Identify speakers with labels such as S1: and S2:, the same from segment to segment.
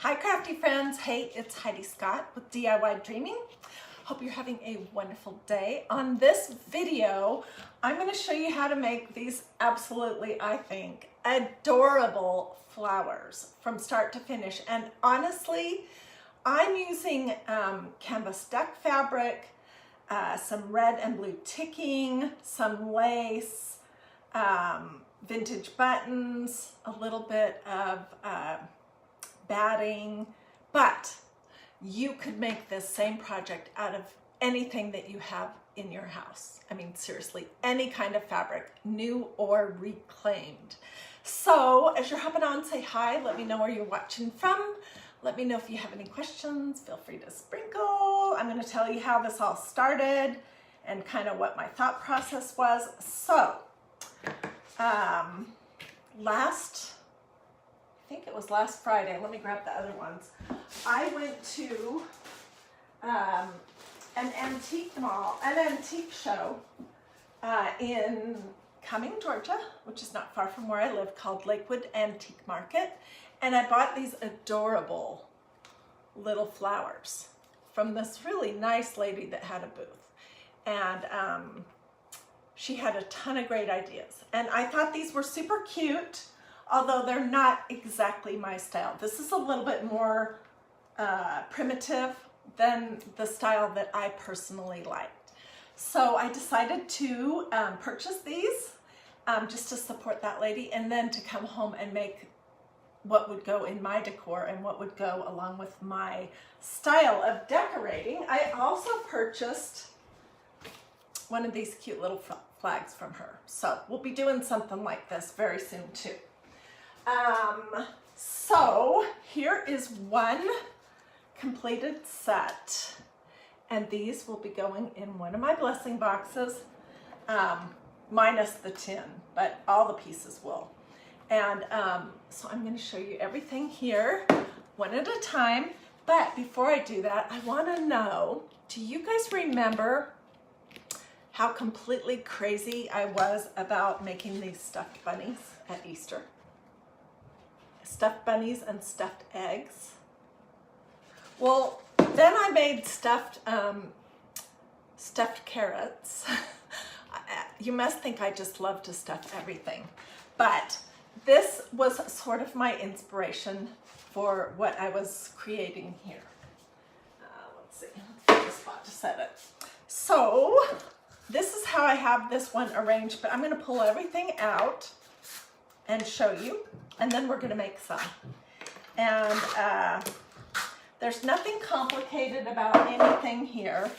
S1: Hi crafty friends, hey, it's Hiedi Scott with DiyDreaming. Hope you're having a wonderful day. On this video, I'm going to show you how to make these absolutely, I think, adorable flowers from start to finish. And honestly, I'm using canvas duck fabric, some red and blue ticking, some lace, vintage buttons, a little bit of batting, but you could make this same project out of anything that you have in your house. I mean, seriously, any kind of fabric, new or reclaimed. So as you're hopping on, say hi, let me know where you're watching from. Let me know if you have any questions, feel free to sprinkle. I'm gonna tell you how this all started and kind of what my thought process was. So, I think it was last Friday, let me grab the other ones. I went to an antique show in Cumming, Georgia, which is not far from where I live, called Lakewood Antique Market. And I bought these adorable little flowers from this really nice lady that had a booth. And she had a ton of great ideas. And I thought these were super cute, although they're not exactly my style. This is a little bit more primitive than the style that I personally liked. So I decided to purchase these just to support that lady, and then to come home and make what would go in my decor and what would go along with my style of decorating. I also purchased one of these cute little flags from her. So we'll be doing something like this very soon too. So here is one completed set, and these will be going in one of my blessing boxes, minus the tin, but all the pieces will. And so I'm going to show you everything here one at a time. But before I do that, I want to know, do you guys remember how completely crazy I was about making these stuffed bunnies at Easter? Stuffed bunnies and stuffed eggs. Well, then I made stuffed carrots. You must think I just love to stuff everything, but this was sort of my inspiration for what I was creating here. Let's see, let's get a spot to set it. So this is how I have this one arranged, but I'm going to pull everything out and show you, and then we're going to make some. And there's nothing complicated about anything here.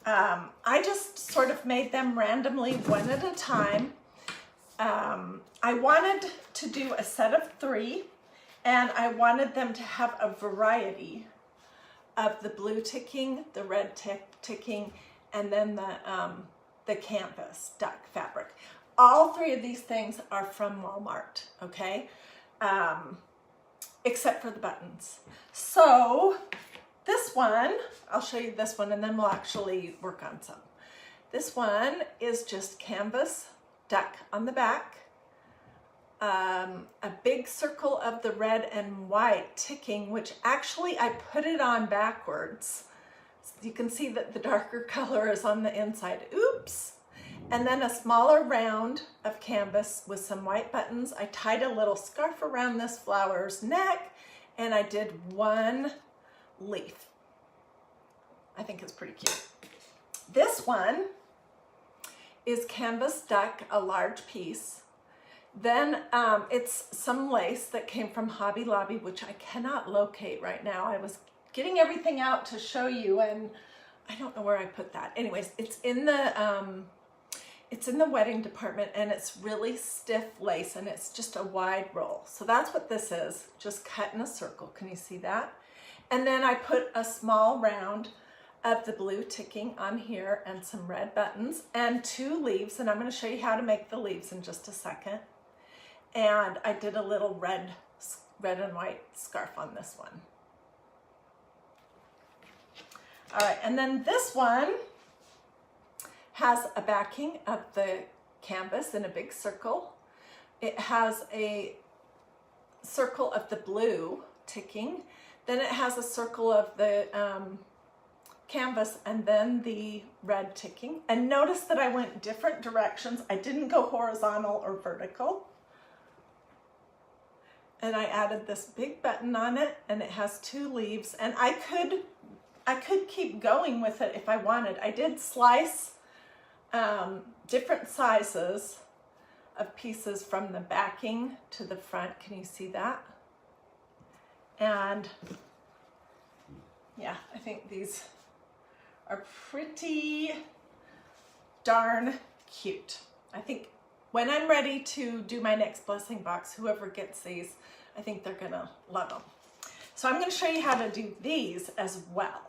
S1: I just sort of made them randomly one at a time. I wanted to do a set of 3, and I wanted them to have a variety of the blue ticking, the red ticking, and then the canvas duck fabric. All 3 of these things are from Walmart, okay? Except for the buttons. So this one, I'll show you this one, and then we'll actually work on some. This one is just canvas duck on the back, a big circle of the red and white ticking, which actually I put it on backwards. You can see that the darker color is on the inside. Oops. And then a smaller round of canvas with some white buttons. I tied a little scarf around this flower's neck, and I did one leaf. I think it's pretty cute. This one is canvas duck, a large piece. Then it's some lace that came from Hobby Lobby, which I cannot locate right now. I was getting everything out to show you, and I don't know where I put that. Anyways, it's in the wedding department, and it's really stiff lace, and it's just a wide roll. So that's what this is, just cut in a circle. Can you see that? And then I put a small round of the blue ticking on here, and some red buttons, and 2 leaves, and I'm going to show you how to make the leaves in just a second. And I did a little red and white scarf on this one. All right, and then this one has a backing of the canvas in a big circle. It has a circle of the blue ticking. Then it has a circle of the canvas and then the red ticking. And notice that I went different directions. I didn't go horizontal or vertical. And I added this big button on it, and it has 2 leaves, and I could keep going with it if I wanted. I did slice different sizes of pieces from the backing to the front. Can you see that? And yeah, I think these are pretty darn cute. I think when I'm ready to do my next blessing box, whoever gets these, I think they're gonna love them. So I'm gonna show you how to do these as well.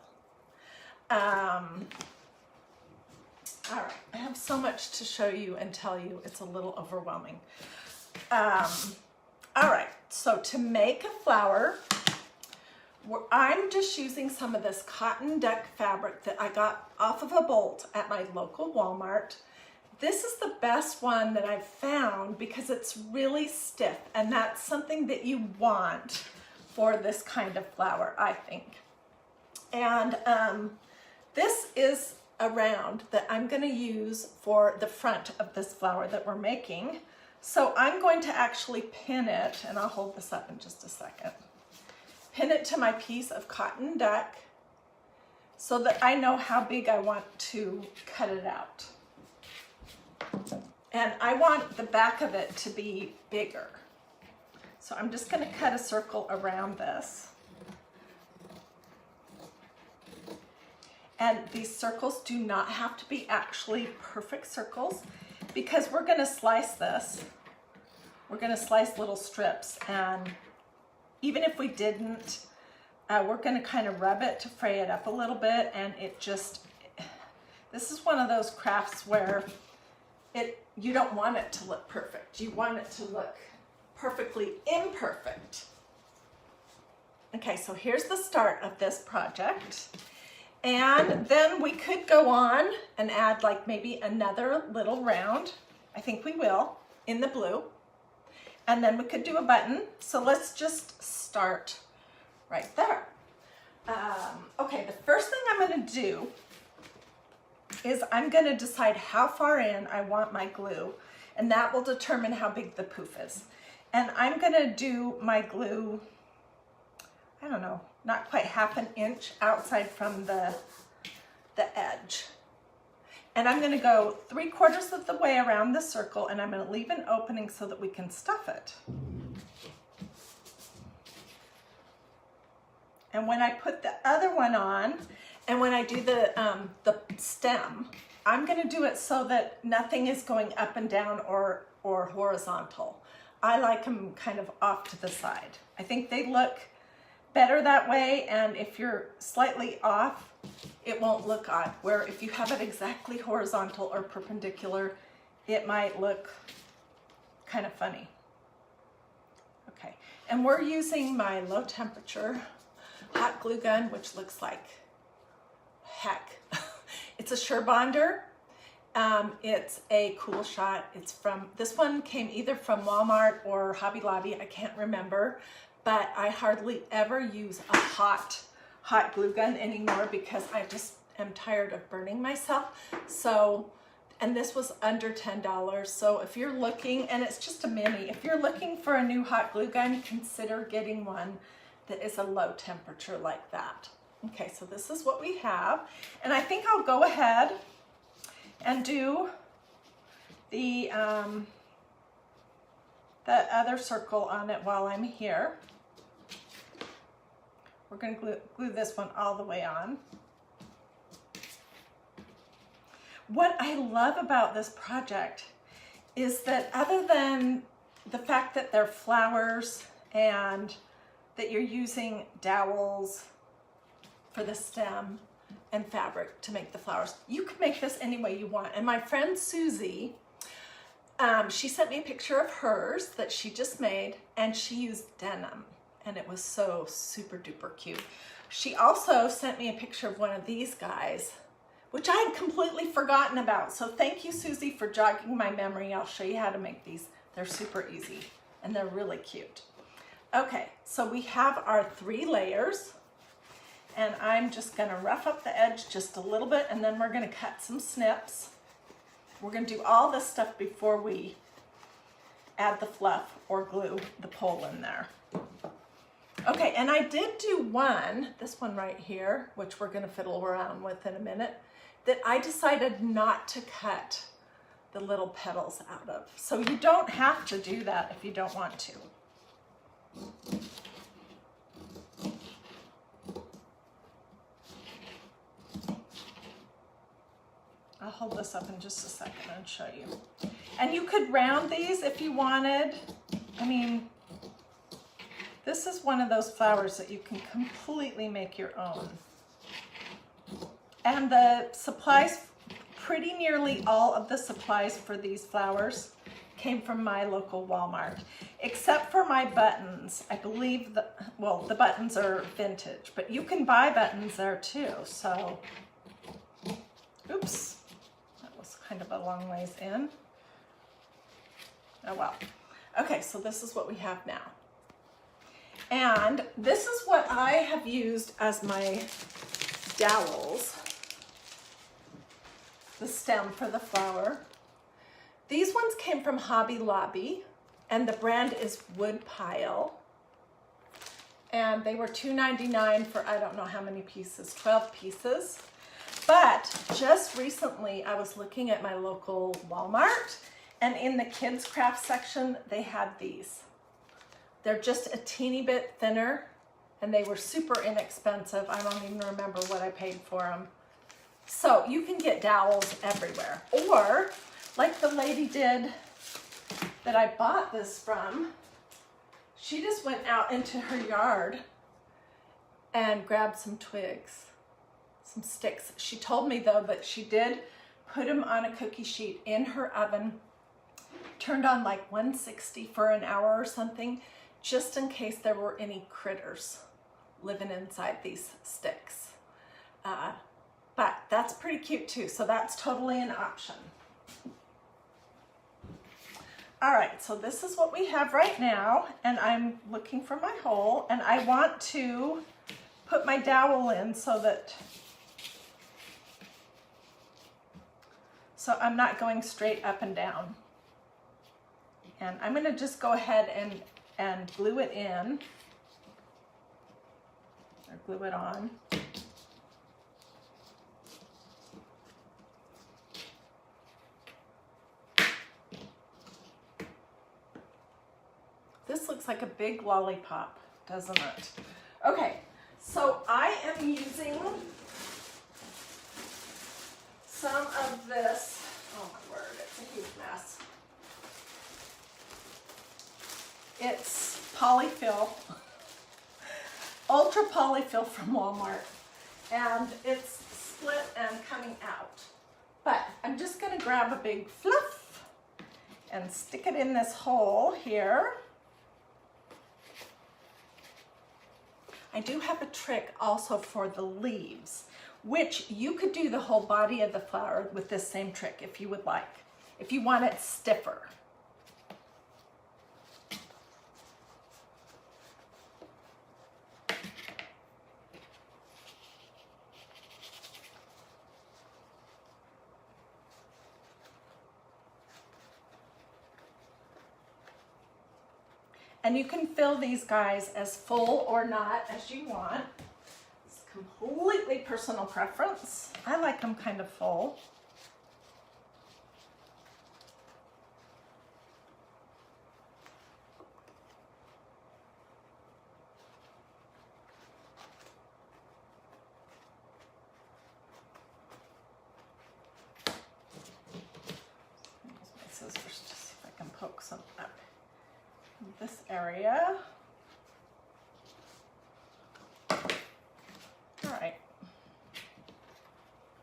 S1: All right, I have so much to show you and tell you, it's a little overwhelming. All right, so to make a flower, I'm just using some of this cotton duck fabric that I got off of a bolt at my local Walmart. This is the best one that I've found because it's really stiff, and that's something that you want for this kind of flower, I think. And this is a round that I'm going to use for the front of this flower that we're making. So I'm going to actually pin it, and I'll hold this up in just a second. Pin it to my piece of cotton duck so that I know how big I want to cut it out. And I want the back of it to be bigger. So I'm just going to cut a circle around this. And these circles do not have to be actually perfect circles because we're going to slice this. We're going to slice little strips, and even if we didn't, we're going to kind of rub it to fray it up a little bit, and it just, this is one of those crafts where you don't want it to look perfect. You want it to look perfectly imperfect. Okay, so here's the start of this project. And then we could go on and add like maybe another little round. I think we will, in the blue. And then we could do a button. So let's just start right there. Okay, the first thing I'm gonna do is I'm gonna decide how far in I want my glue, and that will determine how big the poof is. And I'm gonna do my glue, I don't know, not quite ½ an inch outside from the edge. And I'm gonna go 3/4 of the way around the circle, and I'm gonna leave an opening so that we can stuff it. And when I put the other one on, and when I do the stem, I'm gonna do it so that nothing is going up and down or horizontal. I like them kind of off to the side. I think they look better that way, and if you're slightly off, it won't look odd. Where if you have it exactly horizontal or perpendicular, it might look kind of funny. Okay, and we're using my low temperature hot glue gun, which looks like heck. It's a Surebonder. It's a Cool Shot. It's from, this one came either from Walmart or Hobby Lobby, I can't remember. But I hardly ever use a hot glue gun anymore because I just am tired of burning myself. So, and this was under $10. So if you're looking, and it's just a mini, if you're looking for a new hot glue gun, consider getting one that is a low temperature like that. Okay, so this is what we have. And I think I'll go ahead and do the other circle on it while I'm here. We're going to glue this one all the way on. What I love about this project is that other than the fact that they're flowers and that you're using dowels for the stem and fabric to make the flowers, you can make this any way you want. And my friend Susie, she sent me a picture of hers that she just made, and she used denim. And it was so super duper cute. She also sent me a picture of one of these guys, which I had completely forgotten about. So thank you, Susie, for jogging my memory. I'll show you how to make these. They're super easy and they're really cute. Okay, so we have our 3 layers, and I'm just gonna rough up the edge just a little bit, and then we're gonna cut some snips. We're gonna do all this stuff before we add the fluff or glue the pole in there. Okay, and I did do this one right here, which we're gonna fiddle around with in a minute, that I decided not to cut the little petals out of. So you don't have to do that if you don't want to. I'll hold this up in just a second and show you. And you could round these if you wanted. I mean, this is one of those flowers that you can completely make your own. And the supplies, pretty nearly all of the supplies for these flowers came from my local Walmart, except for my buttons. I believe the buttons are vintage, but you can buy buttons there too. So, oops, that was kind of a long ways in. Oh well. Okay, so this is what we have now. And this is what I have used as my dowels. The stem for the flower. These ones came from Hobby Lobby, and the brand is Woodpile. And they were $2.99 for I don't know how many pieces, 12 pieces. But just recently I was looking at my local Walmart, and in the kids craft section they had these. They're just a teeny bit thinner, and they were super inexpensive. I don't even remember what I paid for them. So you can get dowels everywhere. Or like the lady did that I bought this from, she just went out into her yard and grabbed some twigs, some sticks. She told me though that she did put them on a cookie sheet in her oven, turned on like 160 for an hour or something, just in case there were any critters living inside these sticks. But that's pretty cute too, so that's totally an option. All right, so this is what we have right now, and I'm looking for my hole, and I want to put my dowel in so I'm not going straight up and down. And I'm gonna just go ahead and glue it in, or glue it on. This looks like a big lollipop, doesn't it? Okay, so I am using some of this, oh my word, it's a huge mess. It's polyfill, ultra polyfill from Walmart, and it's split and coming out. But I'm just gonna grab a big fluff and stick it in this hole here. I do have a trick also for the leaves, which you could do the whole body of the flower with this same trick if you would like, if you want it stiffer. And you can fill these guys as full or not as you want. It's completely personal preference. I like them kind of full. Use my scissors to see if I can poke some up. This area. All right.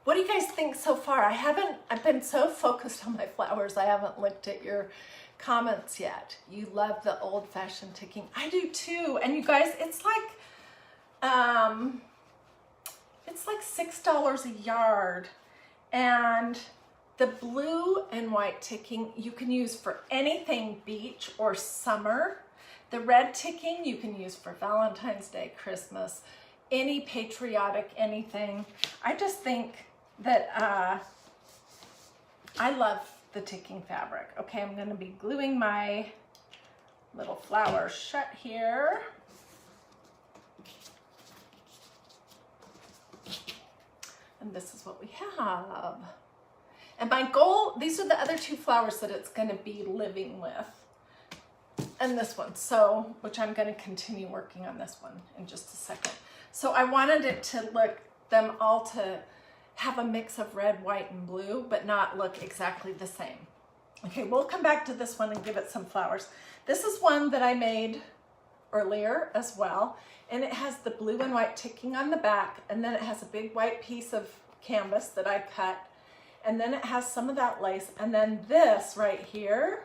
S1: What do you guys think so far? I've been so focused on my flowers, I haven't looked at your comments yet. You love the old-fashioned ticking. I do too. And you guys, it's like $6 a yard. And the blue and white ticking you can use for anything beach or summer. The red ticking you can use for Valentine's Day, Christmas, any patriotic, anything. I just think that I love the ticking fabric. Okay, I'm gonna be gluing my little flower shut here. And this is what we have. And my goal, these are the other two flowers that it's gonna be living with. And this one, so, which I'm gonna continue working on this one in just a second. So I wanted it to look, them all to have a mix of red, white, and blue, but not look exactly the same. Okay, we'll come back to this one and give it some flowers. This is one that I made earlier as well, and it has the blue and white ticking on the back, and then it has a big white piece of canvas that I cut, and then it has some of that lace, and then this right here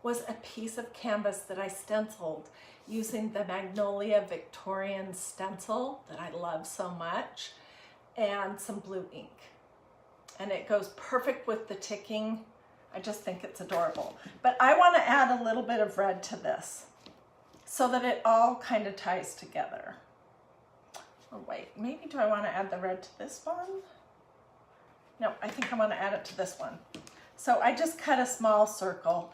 S1: was a piece of canvas that I stenciled using the Magnolia Victorian stencil that I love so much, and some blue ink. And it goes perfect with the ticking. I just think it's adorable. But I want to add a little bit of red to this so that it all kind of ties together. Oh wait, maybe do I want to add the red to this one? No, I think I want to add it to this one. So I just cut a small circle,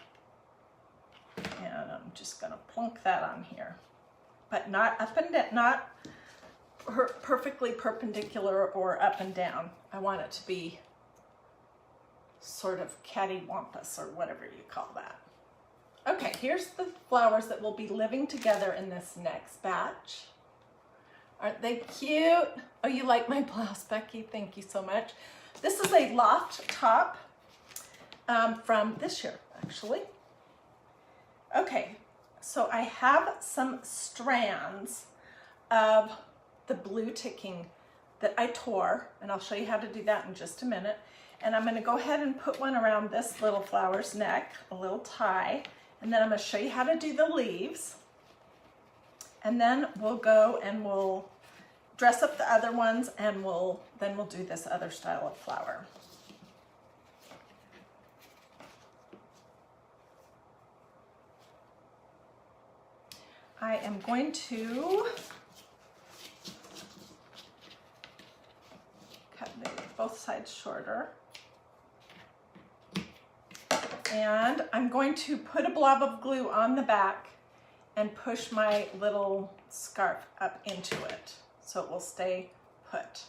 S1: and I'm just going to plunk that on here, but not up and down, not perfectly perpendicular or up and down. I want it to be sort of cattywampus or whatever you call that. Okay, here's the flowers that will be living together in this next batch. Aren't they cute? Oh, you like my blouse, Becky? Thank you so much. This is a loft top from this year, actually. Okay, so I have some strands of the blue ticking that I tore, and I'll show you how to do that in just a minute. And I'm going to go ahead and put one around this little flower's neck, a little tie, and then I'm going to show you how to do the leaves. And then we'll go and we'll dress up the other ones, and then we'll do this other style of flower. I am going to cut both sides shorter. And I'm going to put a blob of glue on the back and push my little scarf up into it so it will stay put.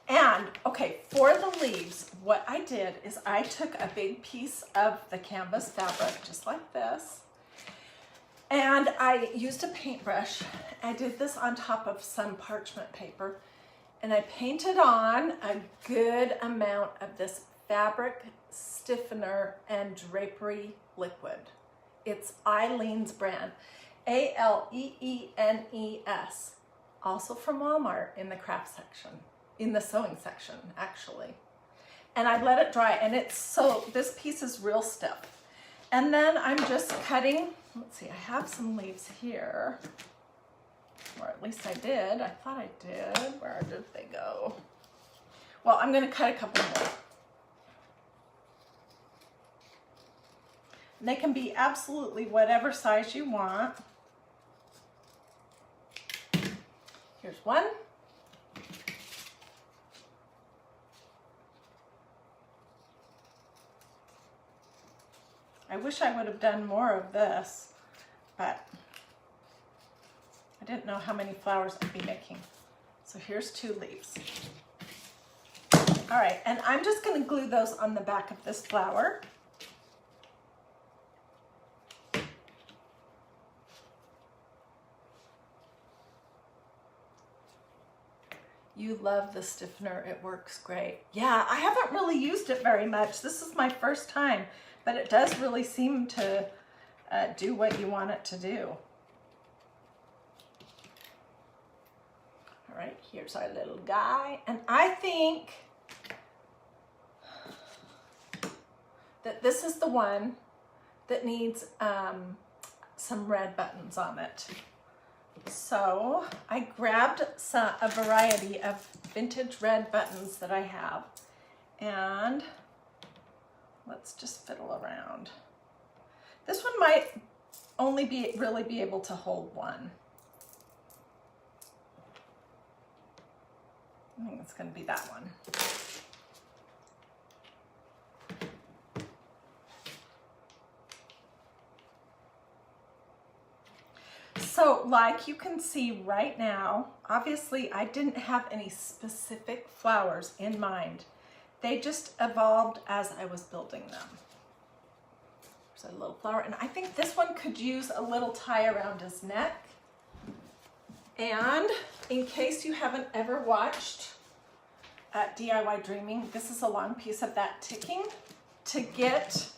S1: And okay, for the leaves, what I did is I took a big piece of the canvas fabric, just like this, and I used a paintbrush. I did this on top of some parchment paper, and I painted on a good amount of this fabric stiffener and drapery liquid. It's Eileen's brand, A-L-E-E-N-E-S, also from Walmart in the craft section, in the sewing section, actually. And I let it dry, and it's so, this piece is real stiff. And then I'm just cutting, let's see, I have some leaves here, or at least I did. I thought I did. Where did they go? Well, I'm going to cut a couple more. And they can be absolutely whatever size you want. Here's one. I wish I would have done more of this, but I didn't know how many flowers I'd be making. So here's 2 leaves. All right, and I'm just going to glue those on the back of this flower. You love the stiffener, it works great. Yeah, I haven't really used it very much. This is my first time, but it does really seem to do what you want it to do. All right, here's our little guy. And I think that this is the one that needs some red buttons on it. So I grabbed a variety of vintage red buttons that I have, and let's just fiddle around. This one might only really be able to hold one. I think it's going to be that one. So like you can see right now, obviously I didn't have any specific flowers in mind. They just evolved as I was building them. There's a little flower, and I think this one could use a little tie around his neck. And in case you haven't ever watched DIY Dreaming, this is a long piece of that ticking to get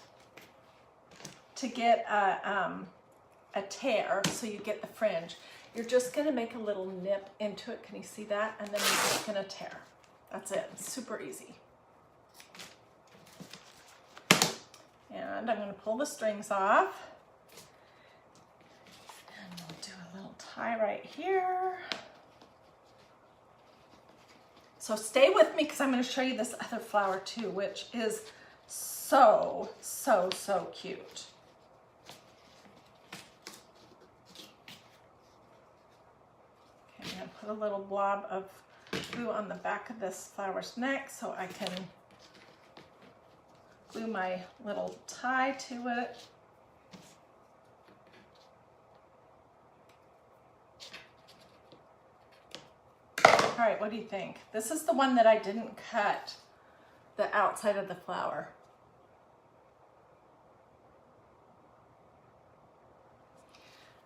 S1: a tear, so you get the fringe. You're just gonna make a little nip into it. Can you see that? And then you're just gonna tear. That's it, it's super easy. And I'm gonna pull the strings off. And we'll do a little tie right here. So stay with me because I'm gonna show you this other flower too, which is so, so, so cute. Okay, I'm gonna put a little blob of glue on the back of this flower's neck so I can glue my little tie to it. All right, what do you think? This is the one that I didn't cut the outside of the flower.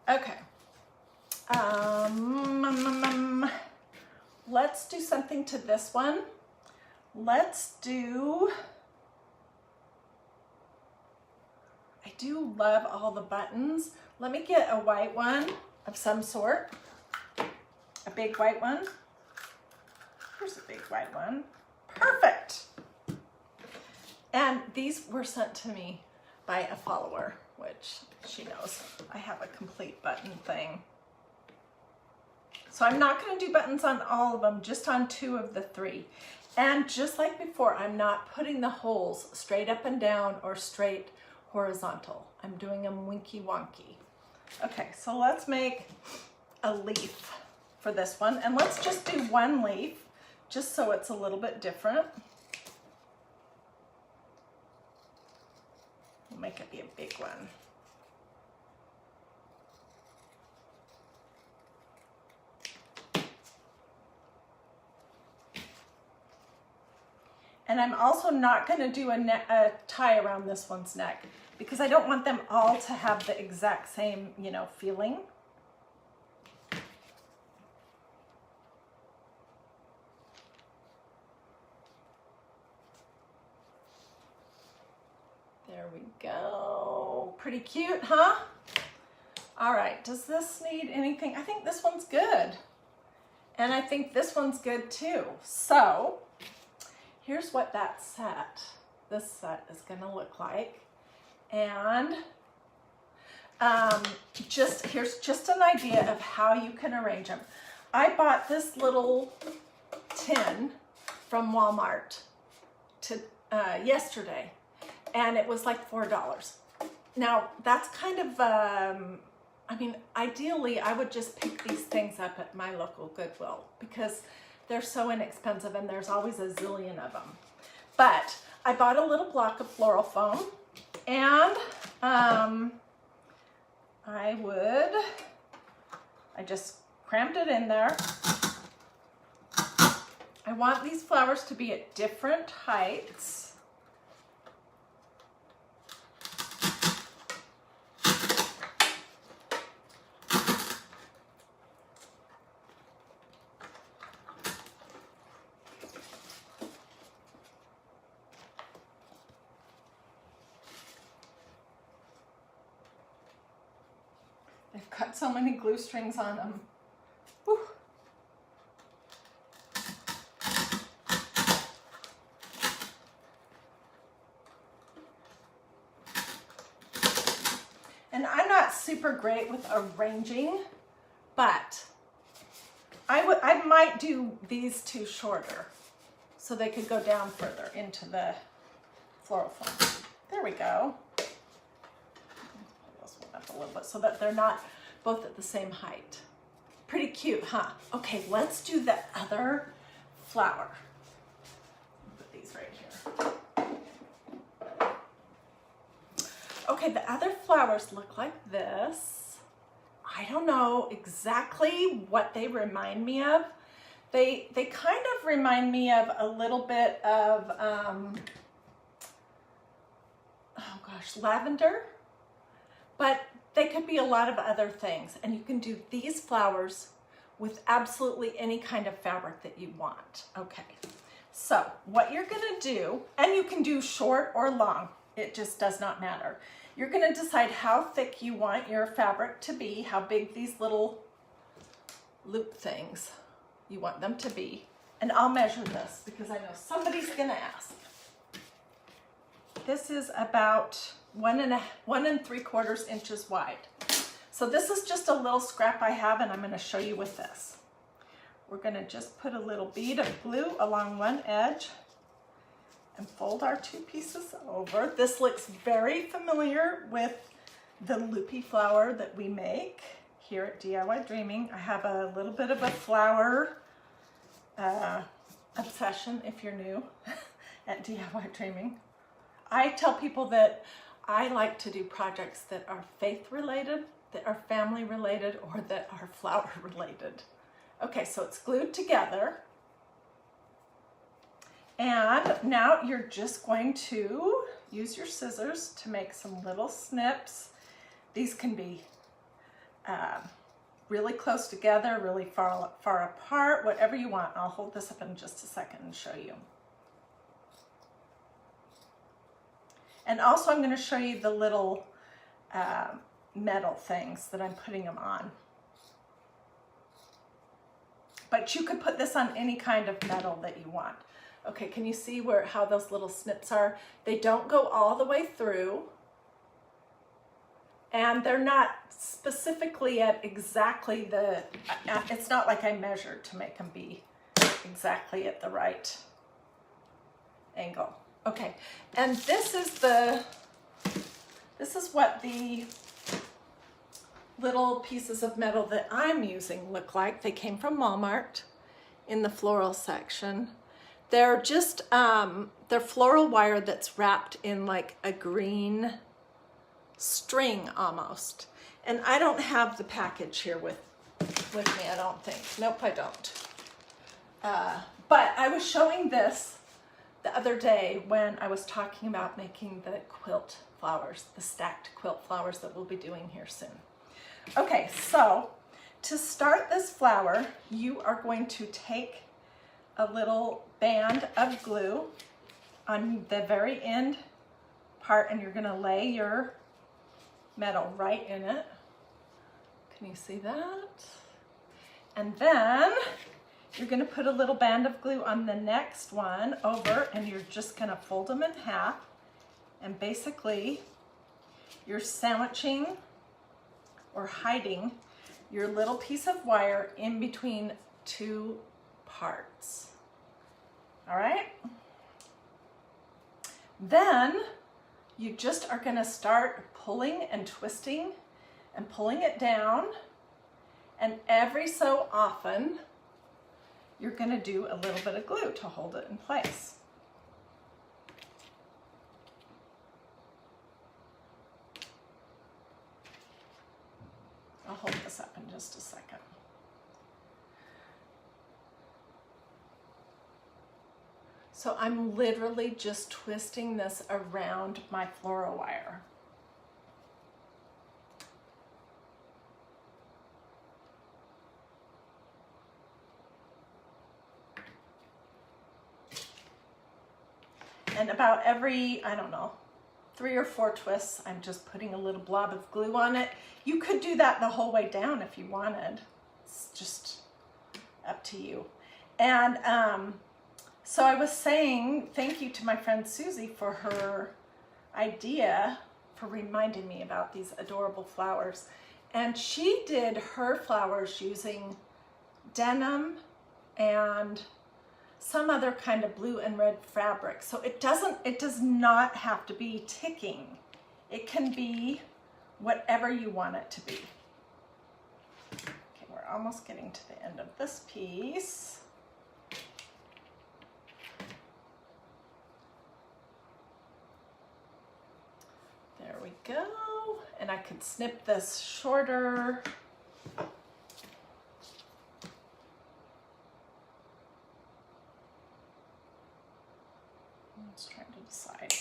S1: Okay. Let's do something to this one. Let's do, I do love all the buttons. Let me get a white one of some sort, a big white one. Here's a big white one. Perfect. And these were sent to me by a follower, which she knows I have a complete button thing. So I'm not going to do buttons on all of them, just on 2 of the 3. And just like before, I'm not putting the holes straight up and down or straight horizontal. I'm doing them winky wonky. Okay, so let's make a leaf for this one. And let's just do 1 leaf, just so it's a little bit different. We'll make it be a big one. And I'm also not going to do a tie around this one's neck because I don't want them all to have the exact same, you know, feeling. There we go. Pretty cute, huh? All right, does this need anything? I think this one's good. And I think this one's good too. So here's what this set is gonna look like. And here's just an idea of how you can arrange them. I bought this little tin from Walmart yesterday, and it was like $4. Now that's kind of, I mean, ideally I would just pick these things up at my local Goodwill because they're so inexpensive and there's always a zillion of them. But I bought a little block of floral foam, and I just crammed it in there. I want these flowers to be at different heights. They've got so many glue strings on them. Whew. And I'm not super great with arranging, but I might do these 2 shorter so they could go down further into the floral foam. There we go. Pull this one up a little bit so that they're not both at the same height. Pretty cute, huh? Okay, let's do the other flower. Put these right here. Okay, the other flowers look like this. I don't know exactly what they remind me of. They kind of remind me of a little bit of, oh gosh, lavender, but they could be a lot of other things. And you can do these flowers with absolutely any kind of fabric that you want. Okay, so what you're gonna do, and you can do short or long, it just does not matter. You're gonna decide how thick you want your fabric to be, how big these little loop things you want them to be. And I'll measure this because I know somebody's gonna ask. This is about 1 3/4 inches wide. So this is just a little scrap I have, and I'm gonna show you with this. We're gonna just put a little bead of glue along one edge and fold our 2 pieces over. This looks very familiar with the loopy flower that we make here at DiyDreaming. I have a little bit of a flower obsession if you're new at DiyDreaming. I tell people that I like to do projects that are faith related, that are family related, or that are flower related. Okay, so it's glued together. And now you're just going to use your scissors to make some little snips. These can be really close together, really far apart, whatever you want. I'll hold this up in just a second and show you. And also I'm going to show you the little metal things that I'm putting them on. But you could put this on any kind of metal that you want. Okay, can you see how those little snips are? They don't go all the way through. And they're not specifically at exactly the, it's not like I measured to make them be exactly at the right angle. Okay, and this is what the little pieces of metal that I'm using look like. They came from Walmart in the floral section. They're just, they're floral wire that's wrapped in like a green string almost. And I don't have the package here with me, I don't think. Nope, I don't. But I was showing this the other day when I was talking about making the quilt flowers, the stacked quilt flowers that we'll be doing here soon. Okay, so to start this flower, you are going to take a little band of glue on the very end part, and you're gonna lay your metal right in it. Can you see that? And then you're gonna put a little band of glue on the next one over, and you're just gonna fold them in half, and basically you're sandwiching or hiding your little piece of wire in between 2 parts. All right? Then you just are gonna start pulling and twisting and pulling it down, and every so often you're gonna do a little bit of glue to hold it in place. I'll hold this up in just a second. So I'm literally just twisting this around my floral wire. And about every, I don't know, 3 or 4 twists, I'm just putting a little blob of glue on it. You could do that the whole way down if you wanted. It's just up to you. And so I was saying thank you to my friend Susie for her idea for reminding me about these adorable flowers. And she did her flowers using denim and some other kind of blue and red fabric. So it does not have to be ticking. It can be whatever you want it to be. Okay, we're almost getting to the end of this piece. There we go. And I could snip this shorter. Let's try to decide.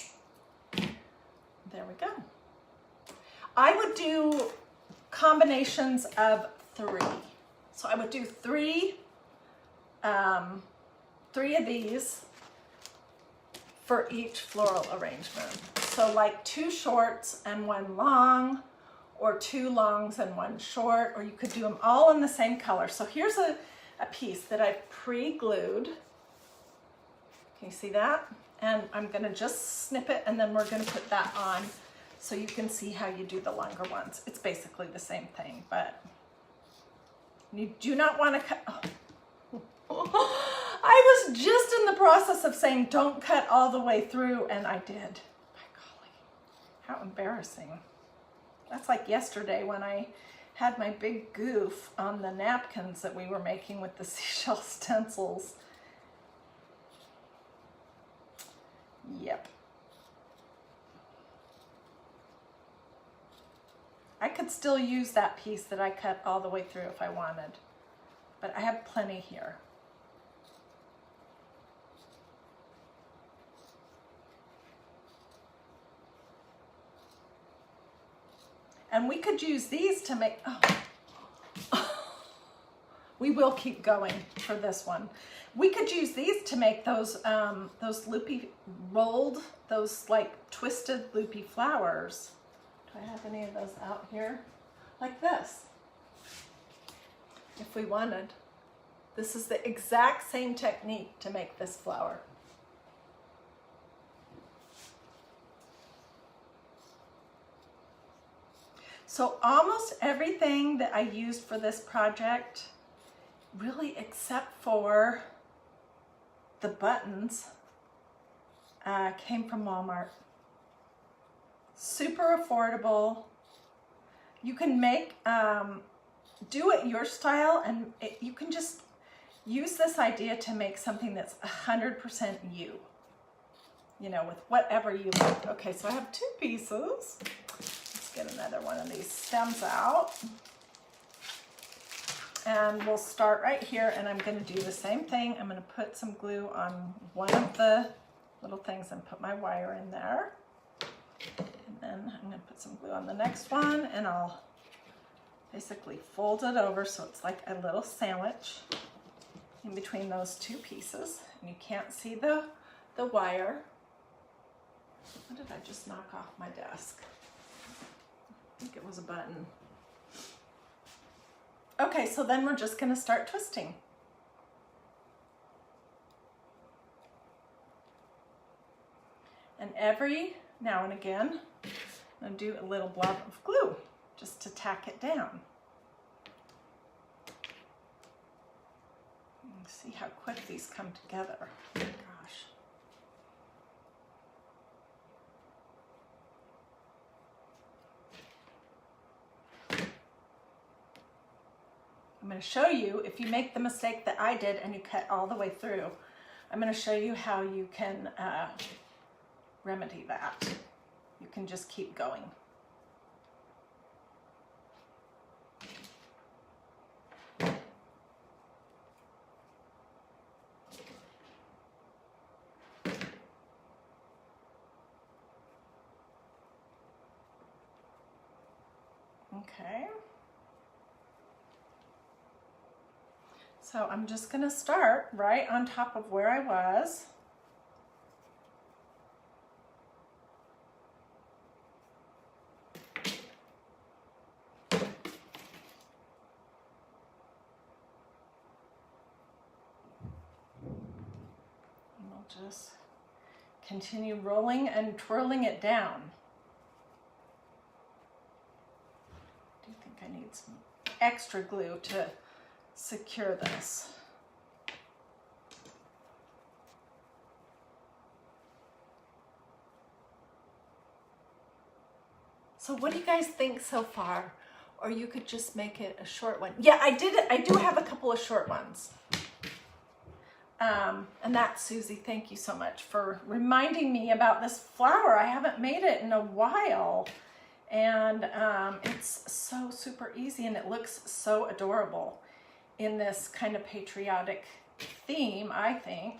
S1: There we go. I would do combinations of 3. So I would do three of these for each floral arrangement. So like 2 shorts and 1 long, or 2 longs and 1 short, or you could do them all in the same color. So here's a piece that I've pre-glued. Can you see that? And I'm gonna just snip it, and then we're gonna put that on so you can see how you do the longer ones. It's basically the same thing, but you do not want to cut. Oh. I was just in the process of saying don't cut all the way through, and I did. My golly, how embarrassing. That's like yesterday when I had my big goof on the napkins that we were making with the seashell stencils. Yep. I could still use that piece that I cut all the way through if I wanted, but I have plenty here. And we could use these to make, we will keep going for this one. We could use these to make those loopy rolled, those like twisted loopy flowers. Do I have any of those out here? Like this, if we wanted. This is the exact same technique to make this flower. So almost everything that I used for this project, really except for the buttons, came from Walmart. Super affordable. You can make, do it your style, and you can just use this idea to make something that's 100% you. You know, with whatever you like. Okay, so I have 2 pieces. Get another one of these stems out, and we'll start right here, and I'm going to do the same thing. I'm going to put some glue on one of the little things and put my wire in there, and then I'm going to put some glue on the next one, and I'll basically fold it over so it's like a little sandwich in between those 2 pieces, and you can't see the wire. What did I just knock off my desk? I think it was a button. Okay, so then we're just going to start twisting. And every now and again, I'm going to do a little blob of glue just to tack it down. See how quick these come together. Oh my gosh. I'm going to show you, if you make the mistake that I did and you cut all the way through, I'm going to show you how you can remedy that. You can just keep going. Okay. So I'm just going to start right on top of where I was. And we'll just continue rolling and twirling it down. I do think I need some extra glue to secure this. So what do you guys think so far? Or you could just make it a short one. Yeah, I did it. I do have a couple of short ones. And that's Susie. Thank you so much for reminding me about this flower. I haven't made it in a while. And it's so super easy and it looks so adorable in this kind of patriotic theme, I think.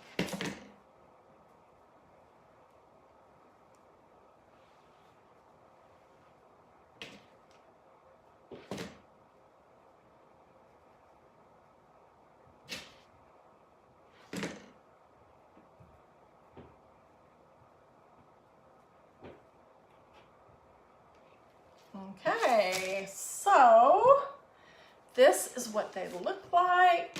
S1: Okay, so this is what they look like.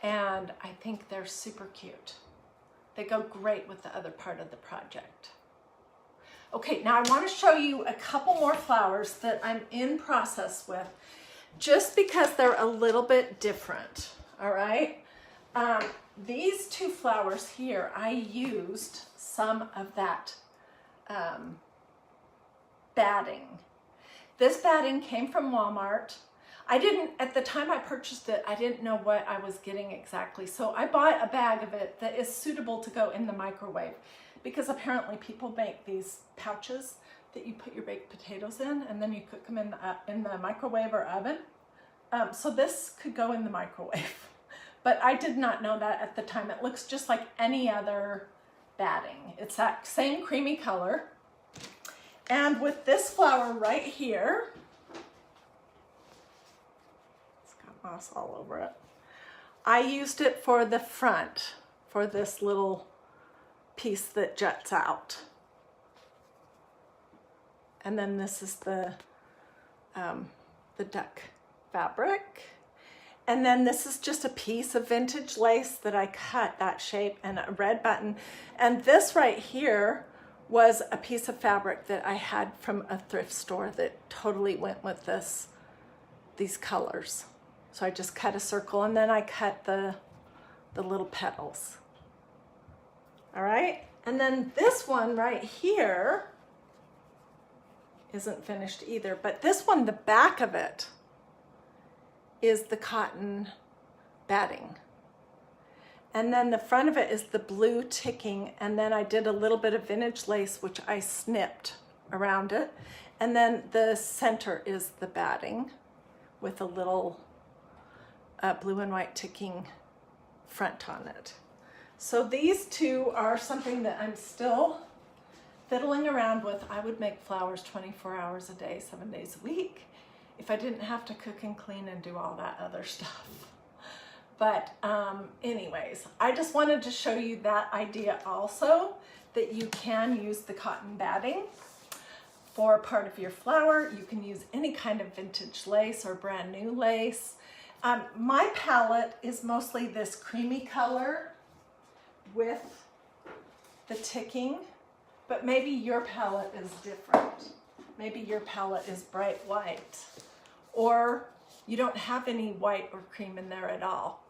S1: And I think they're super cute. They go great with the other part of the project. Okay, now I want to show you a couple more flowers that I'm in process with, just because they're a little bit different, all right? These two flowers here, I used some of that batting. This batting came from Walmart. At the time I purchased it, I didn't know what I was getting exactly. So I bought a bag of it that is suitable to go in the microwave, because apparently people make these pouches that you put your baked potatoes in and then you cook them in the microwave or oven. So this could go in the microwave. But I did not know that at the time. It looks just like any other batting. It's that same creamy color. And with this flower right here, it's got moss all over it. I used it for the front, for this little piece that juts out. And then this is the duck fabric. And then this is just a piece of vintage lace that I cut that shape and a red button. And this right here was a piece of fabric that I had from a thrift store that totally went with these colors. So I just cut a circle and then I cut the little petals. All right, and then this one right here isn't finished either, but this one, the back of it, is the cotton batting. And then the front of it is the blue ticking, and then I did a little bit of vintage lace, which I snipped around it. And then the center is the batting with a little blue and white ticking front on it. So these two are something that I'm still fiddling around with. I would make flowers 24 hours a day, 7 days a week, if I didn't have to cook and clean and do all that other stuff. But anyways, I just wanted to show you that idea also, that you can use the cotton batting for part of your flower. You can use any kind of vintage lace or brand new lace. My palette is mostly this creamy color with the ticking, but maybe your palette is different. Maybe your palette is bright white, or you don't have any white or cream in there at all.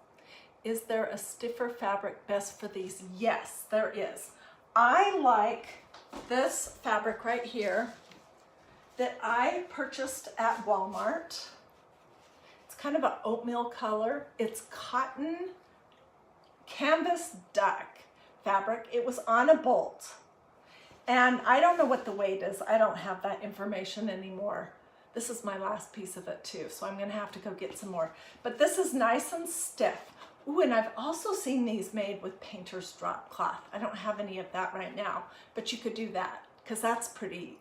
S1: Is there a stiffer fabric best for these? Yes, there is. I like this fabric right here that I purchased at Walmart. It's kind of an oatmeal color. It's cotton canvas duck fabric. It was on a bolt. And I don't know what the weight is. I don't have that information anymore. This is my last piece of it too, so I'm gonna have to go get some more. But this is nice and stiff. Ooh, and I've also seen these made with painter's drop cloth. I don't have any of that right now, but you could do that because that's pretty.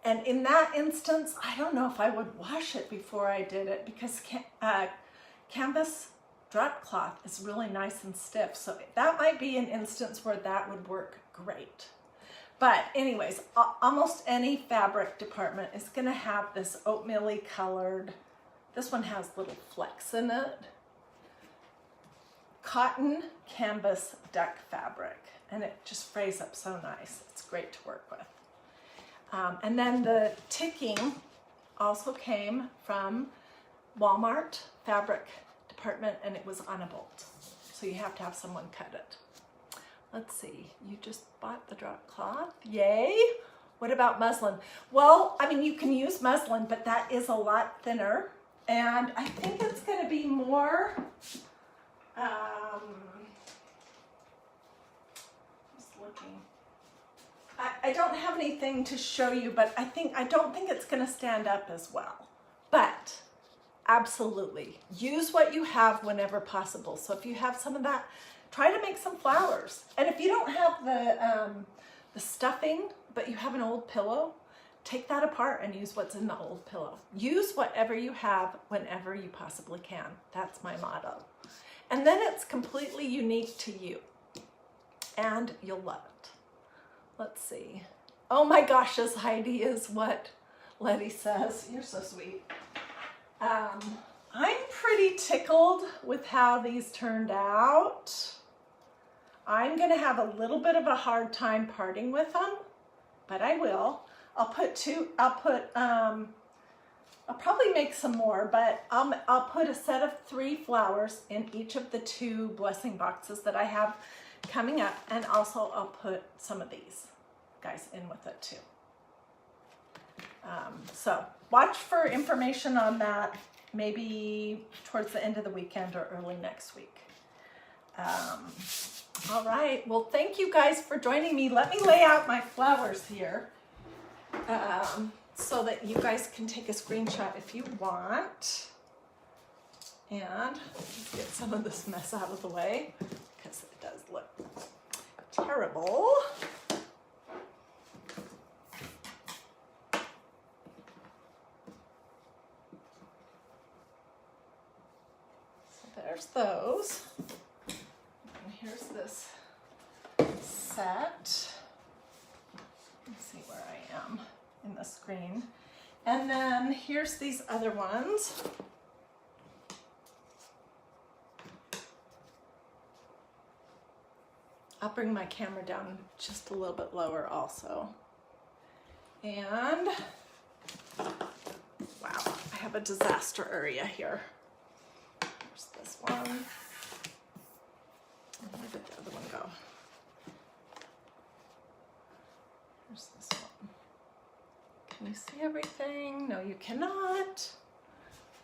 S1: And in that instance, I don't know if I would wash it before I did it, because canvas drop cloth is really nice and stiff. So that might be an instance where that would work great. But anyways, almost any fabric department is gonna have this oatmeal-y colored, this one has little flecks in it, cotton canvas duck fabric, and it just frays up so nice. It's great to work with. And then the ticking also came from Walmart fabric department, and it was on a bolt. So you have to have someone cut it. Let's see, you just bought the drop cloth, yay. What about muslin? Well, I mean, you can use muslin, but that is a lot thinner. And I think it's gonna be more, just looking. I don't have anything to show you, but I don't think it's gonna stand up as well. But absolutely, use what you have whenever possible. So if you have some of that, try to make some flowers. And if you don't have the stuffing, but you have an old pillow, take that apart and use what's in the old pillow. Use whatever you have whenever you possibly can. That's my motto. And then it's completely unique to you and you'll love it. Let's see. Oh my gosh, as Heidi is what Letty says. You're so sweet. I'm pretty tickled with how these turned out. I'm gonna have a little bit of a hard time parting with them, but I will. I'll probably make some more, but I'll put a set of 3 flowers in each of the 2 blessing boxes that I have coming up, and also I'll put some of these guys in with it too. So watch for information on that maybe towards the end of the weekend or early next week. All right, well, thank you guys for joining me. Let me lay out my flowers here so that you guys can take a screenshot if you want. And let's get some of this mess out of the way because it does look terrible. There's those. And here's this set. Let's see where I am in the screen. And then here's these other ones. I'll bring my camera down just a little bit lower also. And wow, I have a disaster area here. This one. Where did the other one go? Here's this one. Can you see everything? No, you cannot.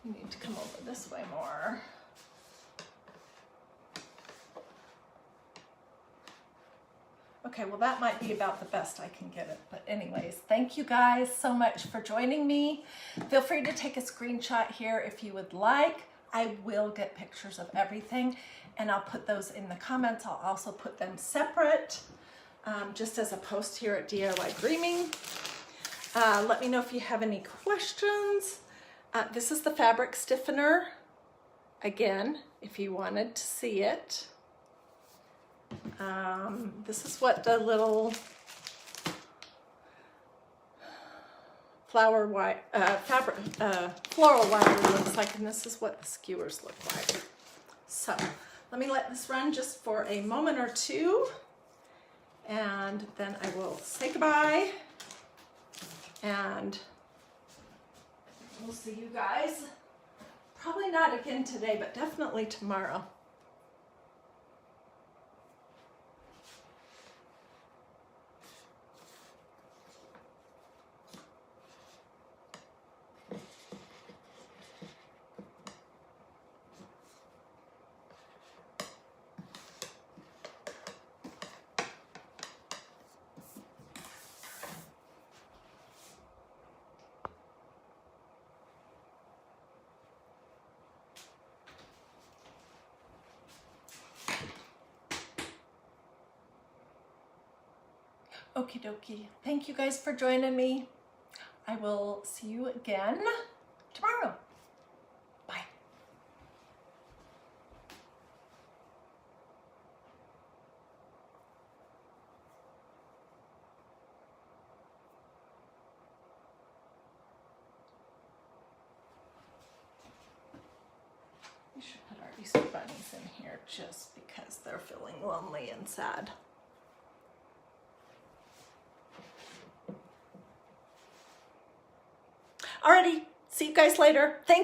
S1: You need to come over this way more. Okay, well that might be about the best I can get it. But anyways, thank you guys so much for joining me. Feel free to take a screenshot here if you would like. I will get pictures of everything and I'll put those in the comments. I'll also put them separate, just as a post here at DiyDreaming. Let me know if you have any questions. This is the fabric stiffener. Again, if you wanted to see it. This is what the little floral wire looks like, and this is what the skewers look like. So let me let this run just for a moment or two, and then I will say goodbye, and we'll see you guys probably not again today, but definitely tomorrow. Okie dokie. Thank you guys for joining me. I will see you again tomorrow. Bye. We should put our Easter bunnies in here just because they're feeling lonely and sad. Alrighty, see you guys later. Thank you.